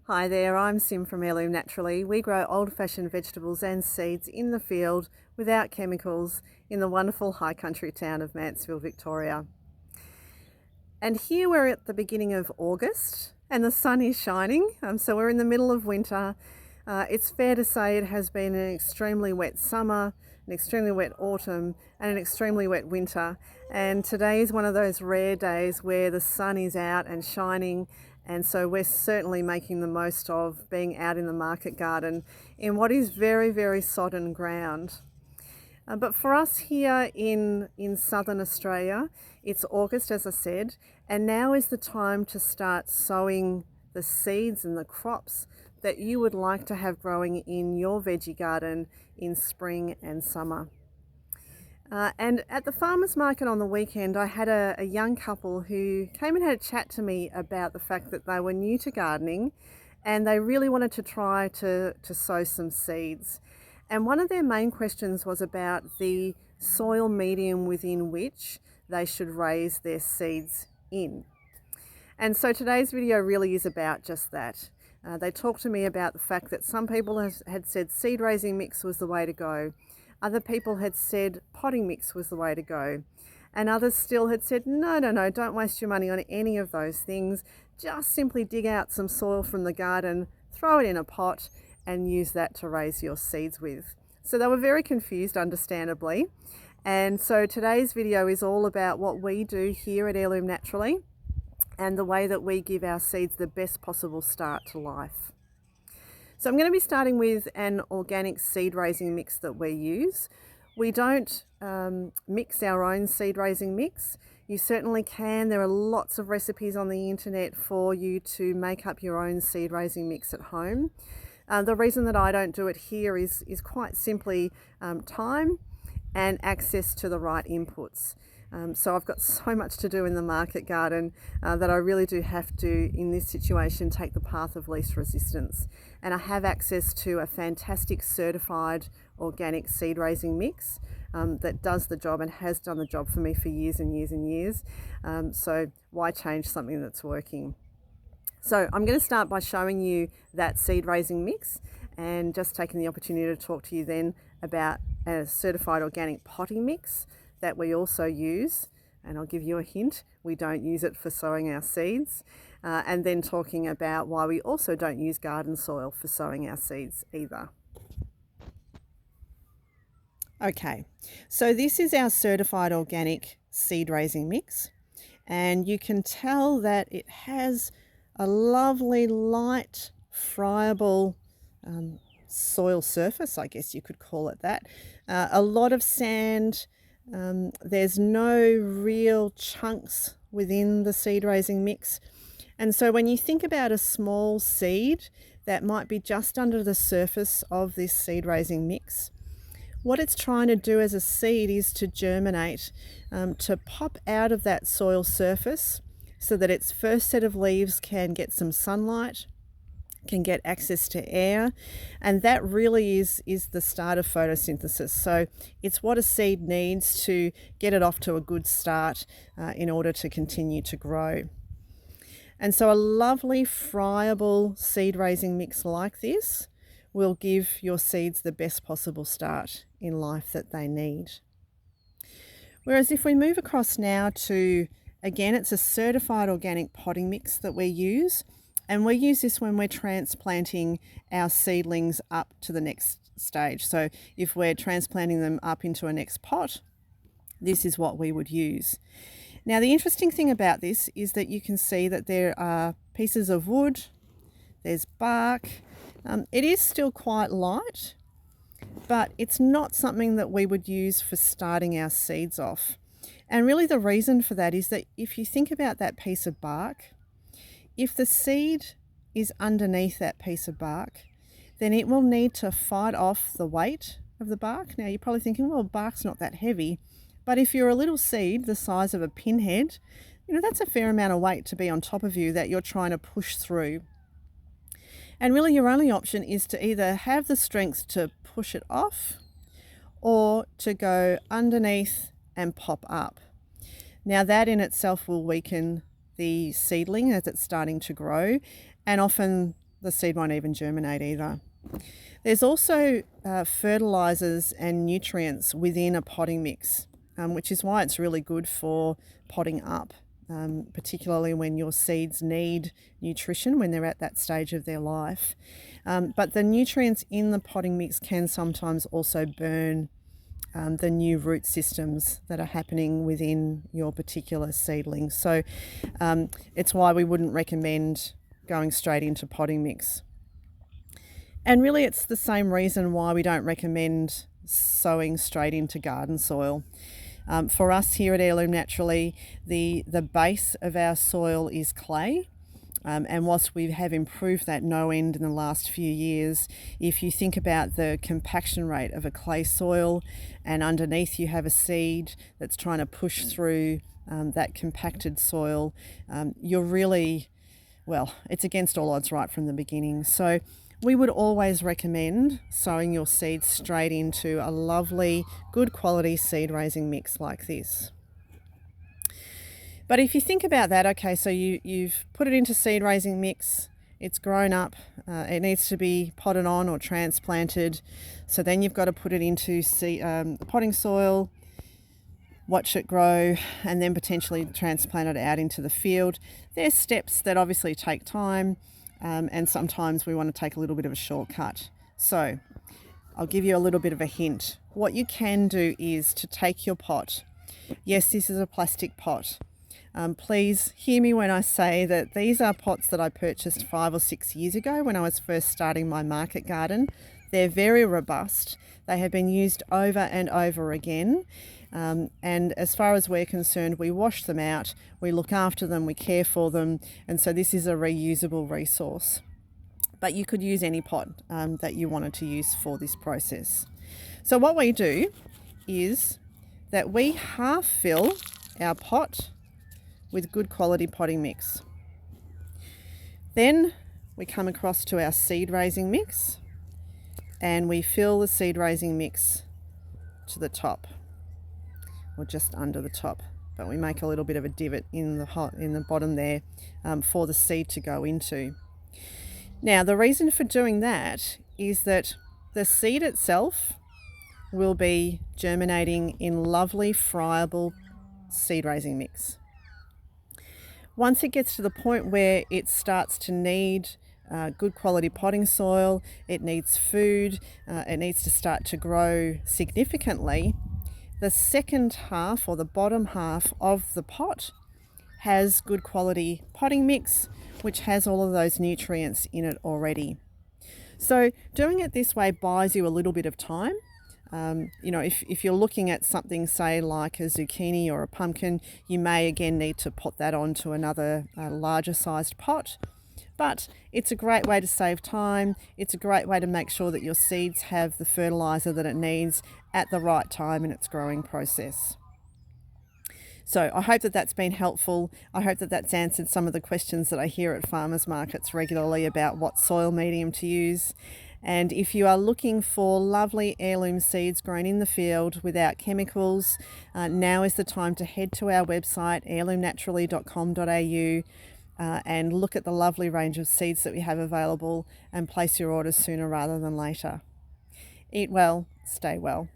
Hi there, I'm Sim from Heirloom Naturally. We grow old-fashioned vegetables and seeds in the field without chemicals in the wonderful high country town of Mansfield, Victoria. And here we're at the beginning of August and the sun is shining, so we're in the middle of winter. It's fair to say it has been an extremely wet summer, an extremely wet autumn and an extremely wet winter, and today is one of those rare days where the sun is out and shining, and so we're certainly making the most of being out in the market garden in what is very, very sodden ground. But for us here in southern Australia, it's August, as I said, and now is the time to start sowing the seeds and the crops that you would like to have growing in your veggie garden in spring and summer. And at the farmers market on the weekend, I had a young couple who came and had a chat to me about the fact that they were new to gardening and they really wanted to try to sow some seeds. And one of their main questions was about the soil medium within which they should raise their seeds in. And so today's video really is about just that. They talked to me about the fact that some people had said seed raising mix was the way to go. Other people had said potting mix was the way to go. And others still had said, no, don't waste your money on any of those things. Just simply dig out some soil from the garden, throw it in a pot and use that to raise your seeds with. So they were very confused, understandably. And so today's video is all about what we do here at Heirloom Naturally and the way that we give our seeds the best possible start to life. So I'm going to be starting with an organic seed raising mix that we use. We don't mix our own seed raising mix. You certainly can. There are lots of recipes on the internet for you to make up your own seed raising mix at home. The reason that I don't do it here is quite simply time and access to the right inputs. So I've got so much to do in the market garden that I really do have to, in this situation, take the path of least resistance. And I have access to a fantastic certified organic seed raising mix that does the job and has done the job for me for years and years and years. So why change something that's working? So I'm going to start by showing you that seed raising mix and just taking the opportunity to talk to you then about a certified organic potting mix that we also use, and I'll give you a hint, we don't use it for sowing our seeds, and then talking about why we also don't use garden soil for sowing our seeds either. Okay, so this is our certified organic seed raising mix, and you can tell that it has a lovely light friable soil surface, I guess you could call it that. A lot of sand. There's no real chunks within the seed raising mix, and so when you think about a small seed that might be just under the surface of this seed raising mix, what it's trying to do as a seed is to germinate, to pop out of that soil surface so that its first set of leaves can get some sunlight, can get access to air, and that really is the start of photosynthesis. So it's what a seed needs to get it off to a good start in order to continue to grow. And so a lovely friable seed raising mix like this will give your seeds the best possible start in life that they need. Whereas if we move across now to, again, it's a certified organic potting mix that we use, and we use this when we're transplanting our seedlings up to the next stage. So if we're transplanting them up into a next pot, this is what we would use. Now the interesting thing about this is that you can see that there are pieces of wood, there's bark. It is still quite light, but it's not something that we would use for starting our seeds off. And really the reason for that is that if you think about that piece of bark, if the seed is underneath that piece of bark, then it will need to fight off the weight of the bark. Now you're probably thinking, well, bark's not that heavy, but if you're a little seed the size of a pinhead, that's a fair amount of weight to be on top of you that you're trying to push through. And really your only option is to either have the strength to push it off or to go underneath and pop up. Now that in itself will weaken the seedling as it's starting to grow, and often the seed won't even germinate either. There's also fertilisers and nutrients within a potting mix, which is why it's really good for potting up, particularly when your seeds need nutrition when they're at that stage of their life. But the nutrients in the potting mix can sometimes also burn the new root systems that are happening within your particular seedling. So it's why we wouldn't recommend going straight into potting mix. And really it's the same reason why we don't recommend sowing straight into garden soil. For us here at Heirloom Naturally, the base of our soil is clay. And whilst we have improved that no end in the last few years, if you think about the compaction rate of a clay soil and underneath you have a seed that's trying to push through that compacted soil, you're really, well, it's against all odds right from the beginning. So we would always recommend sowing your seeds straight into a lovely, good quality seed raising mix like this. But if you think about that, okay, so you've put it into seed raising mix, it's grown up, it needs to be potted on or transplanted. So then you've got to put it into potting soil, watch it grow, and then potentially transplant it out into the field. There's steps that obviously take time, and sometimes we want to take a little bit of a shortcut. So I'll give you a little bit of a hint. What you can do is to take your pot. Yes, this is a plastic pot. Please hear me when I say that these are pots that I purchased 5 or 6 years ago when I was first starting my market garden. They're very robust. They have been used over and over again. And as far as we're concerned, we wash them out, we look after them, we care for them. And so this is a reusable resource. But you could use any pot that you wanted to use for this process. So what we do is that we half fill our pot with good quality potting mix. Then we come across to our seed raising mix and we fill the seed raising mix to the top or just under the top, but we make a little bit of a divot in the bottom there for the seed to go into. Now the reason for doing that is that the seed itself will be germinating in lovely friable seed raising mix. Once it gets to the point where it starts to need good quality potting soil, it needs food, it needs to start to grow significantly, the second half or the bottom half of the pot has good quality potting mix, which has all of those nutrients in it already. So doing it this way buys you a little bit of time. If you're looking at something, say, like a zucchini or a pumpkin, you may again need to put that onto another larger sized pot. But it's a great way to save time. It's a great way to make sure that your seeds have the fertilizer that it needs at the right time in its growing process. So I hope that that's been helpful. I hope that that's answered some of the questions that I hear at farmers markets regularly about what soil medium to use. And if you are looking for lovely heirloom seeds grown in the field without chemicals, now is the time to head to our website, heirloomnaturally.com.au, and look at the lovely range of seeds that we have available and place your orders sooner rather than later. Eat well, stay well.